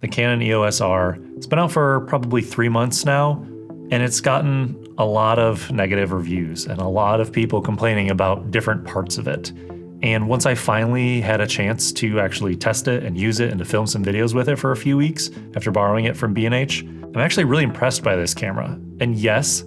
the Canon EOS R. It's been out for probably 3 months now, and it's gotten a lot of negative reviews and a lot of people complaining about different parts of it. And once I finally had a chance to actually test it and use it and to film some videos with it for a few weeks after borrowing it from B&H, I'm actually really impressed by this camera. And yes,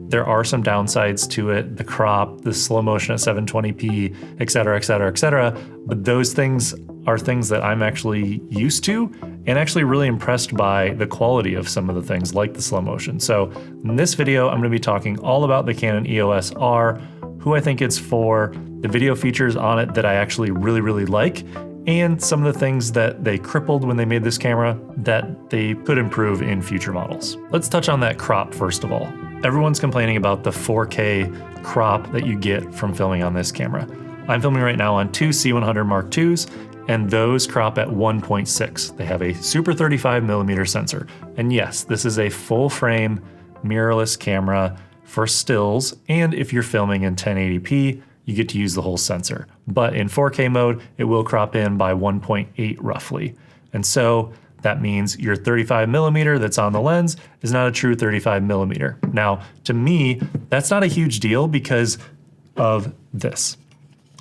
there are some downsides to it, the crop, the slow motion at 720p, et cetera, et cetera, et cetera. But those things are things that I'm actually used to and actually really impressed by the quality of some of the things like the slow motion. So in this video, I'm gonna be talking all about the Canon EOS R, who I think it's for, the video features on it that I actually really like, and some of the things that they crippled when they made this camera that they could improve in future models. Let's touch on that crop first of all. Everyone's complaining about the 4K crop that you get from filming on this camera. I'm filming right now on two C100 Mark IIs, and those crop at 1.6. They have a super 35mm sensor. And yes, this is a full frame mirrorless camera for stills, and if you're filming in 1080p, you get to use the whole sensor. But in 4K mode, it will crop in by 1.8 roughly. And so that means your 35mm that's on the lens is not a true 35mm. Now, to me, that's not a huge deal because of this.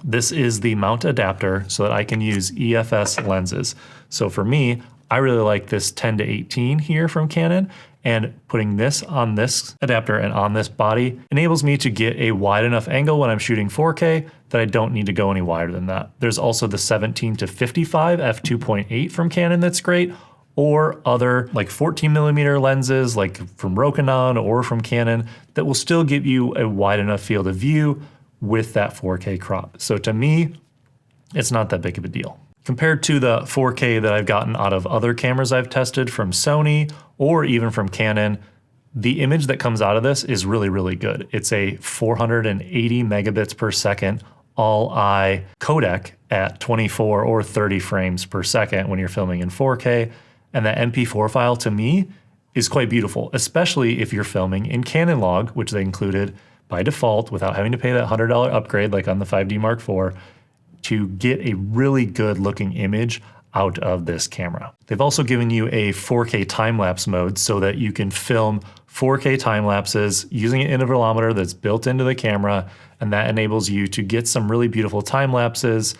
This is the mount adapter so that I can use EFS lenses. So for me, I really like this 10-18 here from Canon, and putting this on this adapter and on this body enables me to get a wide enough angle when I'm shooting 4K that I don't need to go any wider than that. There's also the 17-55 f2.8 from Canon that's great, or other like 14mm lenses like from Rokinon or from Canon that will still give you a wide enough field of view with that 4K crop. So to me, it's not that big of a deal. Compared to the 4K that I've gotten out of other cameras I've tested from Sony or even from Canon, the image that comes out of this is really good. It's a 480 megabits per second all-eye codec at 24 or 30 frames per second when you're filming in 4K. And that MP4 file to me is quite beautiful, especially if you're filming in Canon Log, which they included by default without having to pay that $100 upgrade like on the 5D Mark IV, to get a really good looking image out of this camera. They've also given you a 4K time-lapse mode so that you can film 4K time lapses using an intervalometer that's built into the camera, and that enables you to get some really beautiful time lapses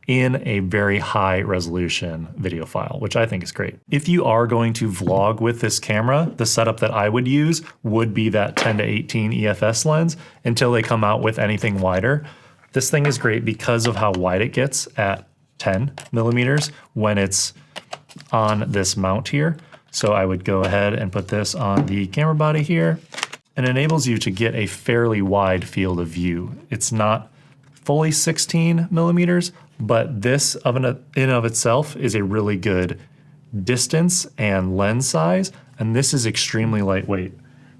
in a very high resolution video file, which I think is great. If you are going to vlog with this camera, the setup that I would use would be that 10-18 EFS lens until they come out with anything wider. This thing is great because of how wide it gets at 10mm when it's on this mount here. So I would go ahead and put this on the camera body here, and it enables you to get a fairly wide field of view. It's not fully 16mm, but this in and of itself is a really good distance and lens size, and this is extremely lightweight.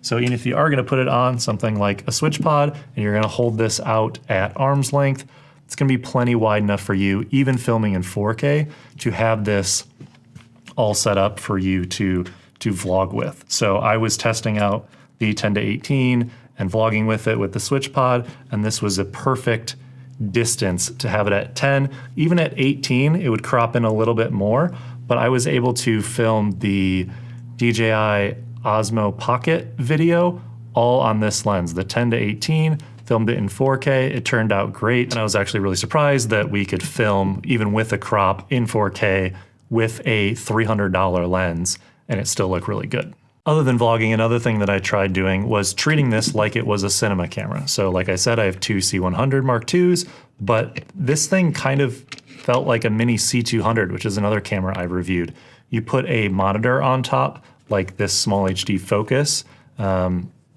So even if you are gonna put it on something like a switch pod and you're gonna hold this out at arm's length, it's gonna be plenty wide enough for you, even filming in 4K, to have this all set up for you to vlog with. So I was testing out the 10-18 and vlogging with it with the switch pod, and this was a perfect distance to have it at 10. Even at 18, it would crop in a little bit more, but I was able to film the DJI Osmo Pocket video all on this lens, the 10-18, filmed it in 4K. It turned out great, and I was actually really surprised that we could film even with a crop in 4K with a $300 lens, and it still looked really good. Other than vlogging, another thing that I tried doing was treating this like it was a cinema camera. So like I said, I have two C100 Mark IIs, but this thing kind of felt like a mini C200, which is another camera I've reviewed. You put a monitor on top, like this small HD focus,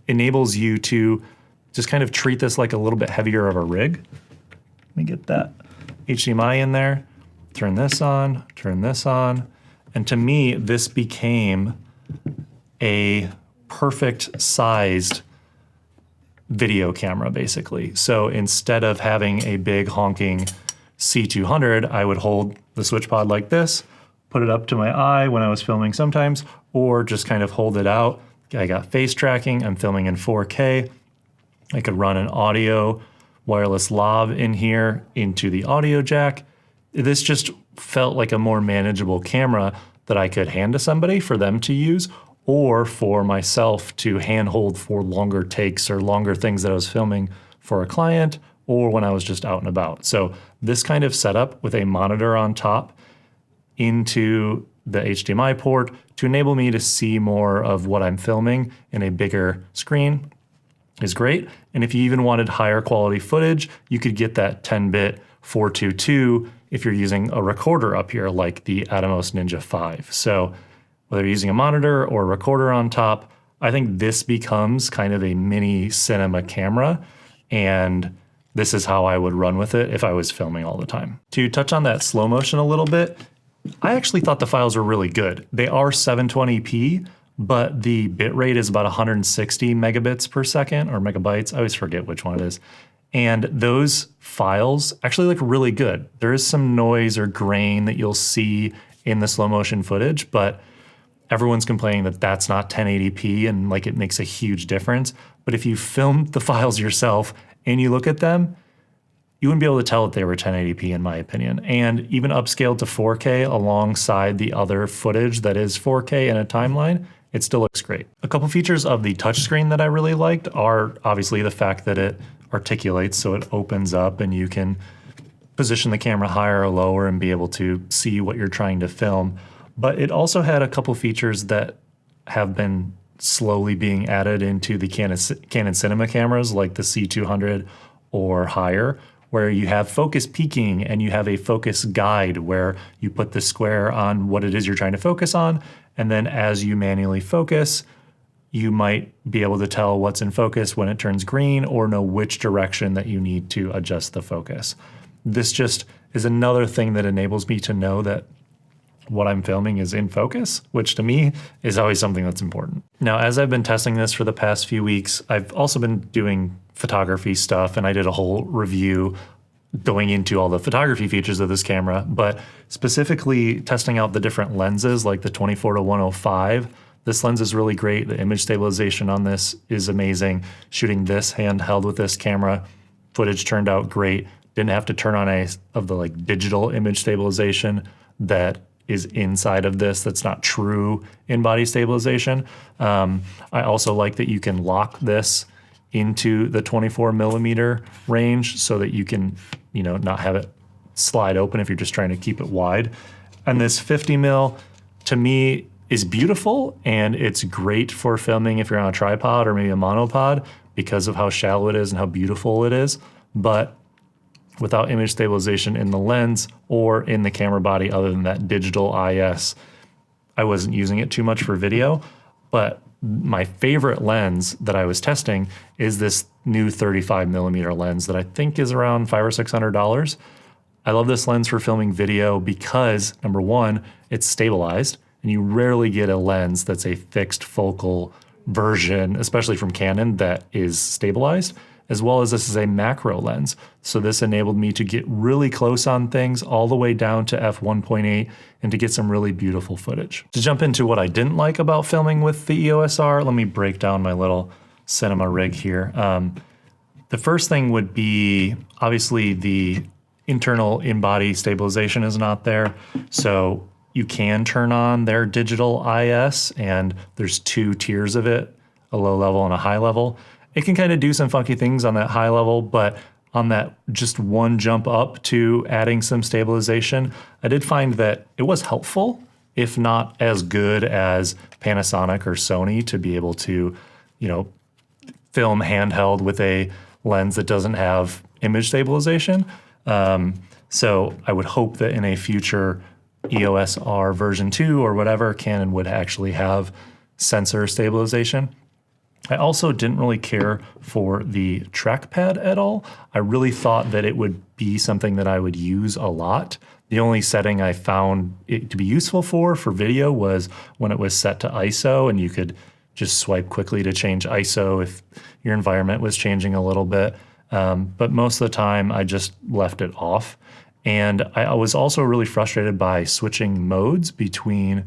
enables you to just kind of treat this like a little bit heavier of a rig. Let me get that HDMI in there, turn this on, and to me, this became a perfect sized video camera basically. So instead of having a big honking C200, I would hold the switch pod like this, put it up to my eye when I was filming sometimes, or just kind of hold it out. I got face tracking, I'm filming in 4K. I could run an audio wireless lav in here into the audio jack. This just felt like a more manageable camera that I could hand to somebody for them to use, or for myself to handhold for longer takes or longer things that I was filming for a client, or when I was just out and about. So this kind of setup with a monitor on top into the HDMI port to enable me to see more of what I'm filming in a bigger screen is great. And if you even wanted higher quality footage, you could get that 10-bit 422 if you're using a recorder up here like the Atomos Ninja 5. So whether you're using a monitor or a recorder on top, I think this becomes kind of a mini cinema camera, and this is how I would run with it if I was filming all the time. To touch on that slow motion a little bit, I actually thought the files were really good. They are 720p, but the bitrate is about 160 megabits per second, or megabytes. I always forget which one it is. And those files actually look really good. There is some noise or grain that you'll see in the slow motion footage, but everyone's complaining that that's not 1080p and like it makes a huge difference. But if you filmed the files yourself and you look at them, you wouldn't be able to tell that they were 1080p in my opinion. And even upscaled to 4K alongside the other footage that is 4K in a timeline, it still looks great. A couple features of the touchscreen that I really liked are obviously the fact that it articulates, so it opens up and you can position the camera higher or lower and be able to see what you're trying to film. But it also had a couple features that have been slowly being added into the Canon cinema cameras like the C200 or higher, where you have focus peaking and you have a focus guide where you put the square on what it is you're trying to focus on. And then as you manually focus, you might be able to tell what's in focus when it turns green or know which direction that you need to adjust the focus. This just is another thing that enables me to know that what I'm filming is in focus, which to me is always something that's important. Now, as I've been testing this for the past few weeks, I've also been doing photography stuff, and I did a whole review going into all the photography features of this camera, but specifically testing out the different lenses like the 24-105. This lens is really great. The image stabilization on this is amazing. Shooting this handheld with this camera, footage turned out great. Didn't have to turn on any of the like digital image stabilization that is inside of this that's not true in-body stabilization. I also like that you can lock this into the 24 millimeter range so that you can, not have it slide open if you're just trying to keep it wide. And this 50 mil, to me, is beautiful, and it's great for filming if you're on a tripod or maybe a monopod because of how shallow it is and how beautiful it is. But without image stabilization in the lens or in the camera body other than that digital IS, I wasn't using it too much for video. But my favorite lens that I was testing is this new 35 millimeter lens that I think is around $500 or $600. I love this lens for filming video because, number one, it's stabilized, and you rarely get a lens that's a fixed focal version, especially from Canon, that is stabilized, as well as this is a macro lens. So this enabled me to get really close on things all the way down to f1.8 and to get some really beautiful footage. To jump into what I didn't like about filming with the EOS R, let me break down my little cinema rig here. The first thing would be, obviously, the internal in-body stabilization is not there. So you can turn on their digital IS, and there's two tiers of it, a low level and a high level. It can kind of do some funky things on that high level, but on that just one jump up to adding some stabilization, I did find that it was helpful, if not as good as Panasonic or Sony, to be able to, film handheld with a lens that doesn't have image stabilization. So I would hope that in a future EOS R version 2 or whatever, Canon would actually have sensor stabilization. I also didn't really care for the trackpad at all. I really thought that it would be something that I would use a lot. The only setting I found it to be useful for video was when it was set to ISO, and you could just swipe quickly to change ISO if your environment was changing a little bit. But most of the time I just left it off. And I was also really frustrated by switching modes between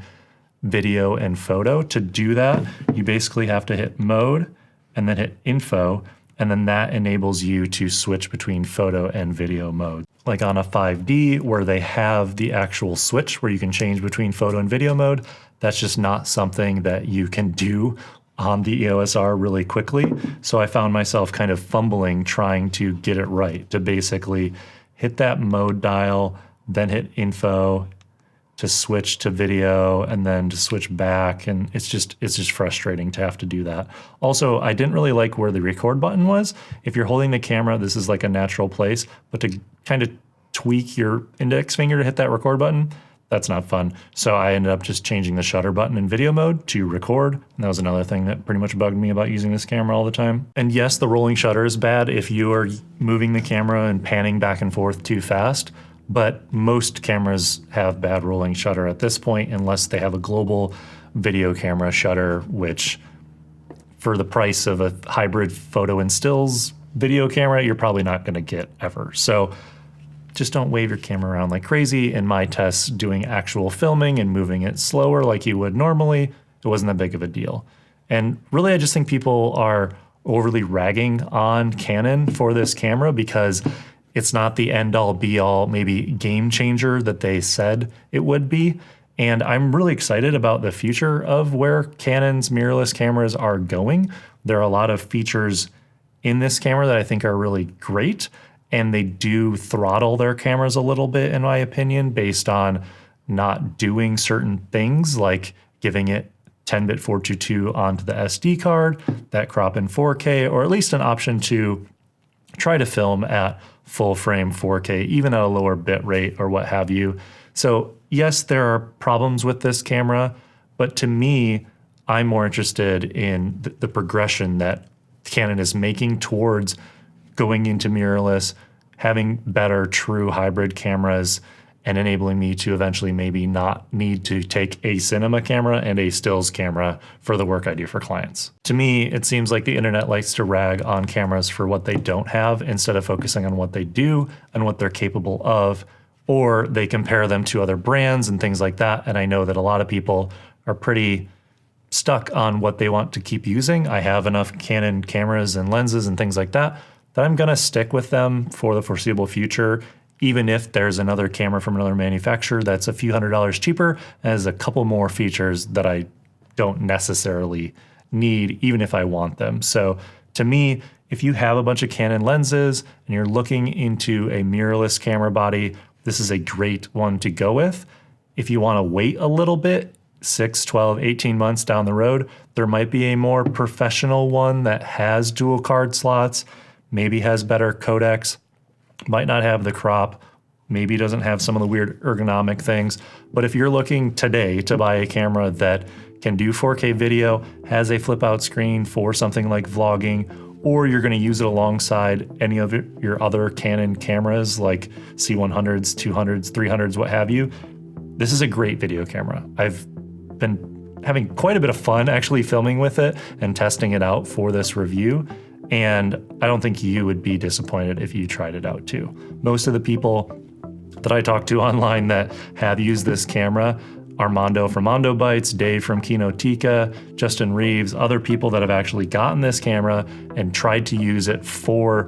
video and photo. To do that, you basically have to hit mode and then hit info, and then that enables you to switch between photo and video mode. Like on a 5D where they have the actual switch where you can change between photo and video mode, that's just not something that you can do on the EOS R really quickly. So I found myself kind of fumbling trying to get it right, to basically hit that mode dial, then hit info, to switch to video, and then to switch back, and it's just frustrating to have to do that. Also, I didn't really like where the record button was. If you're holding the camera, this is like a natural place, but to kind of tweak your index finger to hit that record button, that's not fun. So I ended up just changing the shutter button in video mode to record, and that was another thing that pretty much bugged me about using this camera all the time. And yes, the rolling shutter is bad if you are moving the camera and panning back and forth too fast, but most cameras have bad rolling shutter at this point unless they have a global video camera shutter, which for the price of a hybrid photo and stills video camera, you're probably not gonna get ever. So just don't wave your camera around like crazy. In my tests doing actual filming and moving it slower like you would normally, it wasn't that big of a deal. And really, I just think people are overly ragging on Canon for this camera because it's not the end-all be-all, maybe game changer that they said it would be. And I'm really excited about the future of where Canon's mirrorless cameras are going. There are a lot of features in this camera that I think are really great, and they do throttle their cameras a little bit, in my opinion, based on not doing certain things like giving it 10-bit 422 onto the SD card, that crop in 4K, or at least an option to try to film at full frame 4K, even at a lower bit rate or what have you. So yes, there are problems with this camera, but to me, I'm more interested in the progression that Canon is making towards going into mirrorless, having better true hybrid cameras, and enabling me to eventually maybe not need to take a cinema camera and a stills camera for the work I do for clients. To me, it seems like the internet likes to rag on cameras for what they don't have instead of focusing on what they do and what they're capable of, or they compare them to other brands and things like that. And I know that a lot of people are pretty stuck on what they want to keep using. I have enough Canon cameras and lenses and things like that I'm gonna stick with them for the foreseeable future, even if there's another camera from another manufacturer that's a few $100s cheaper and has a couple more features that I don't necessarily need, even if I want them. So to me, if you have a bunch of Canon lenses and you're looking into a mirrorless camera body, this is a great one to go with. If you want to wait a little bit, 6, 12, 18 months down the road, there might be a more professional one that has dual card slots, maybe has better codecs, might not have the crop, maybe doesn't have some of the weird ergonomic things. But if you're looking today to buy a camera that can do 4K video, has a flip out screen for something like vlogging, or you're going to use it alongside any of your other Canon cameras like C100s, 200s, 300s, what have you, this is a great video camera. I've been having quite a bit of fun actually filming with it and testing it out for this review. And I don't think you would be disappointed if you tried it out too. Most of the people that I talk to online that have used this camera, Armando from Mondo Bites, Dave from Kinotika, Justin Reeves, other people that have actually gotten this camera and tried to use it for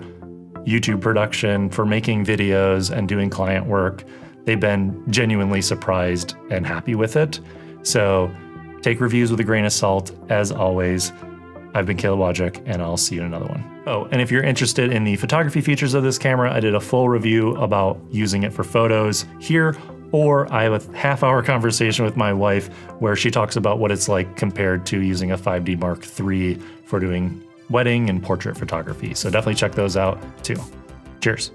YouTube production, for making videos and doing client work, they've been genuinely surprised and happy with it. So take reviews with a grain of salt, as always. I've been Caleb Wojcik, and I'll see you in another one. Oh, and if you're interested in the photography features of this camera, I did a full review about using it for photos here, or I have a half-hour conversation with my wife where she talks about what it's like compared to using a 5D Mark III for doing wedding and portrait photography. So definitely check those out too. Cheers.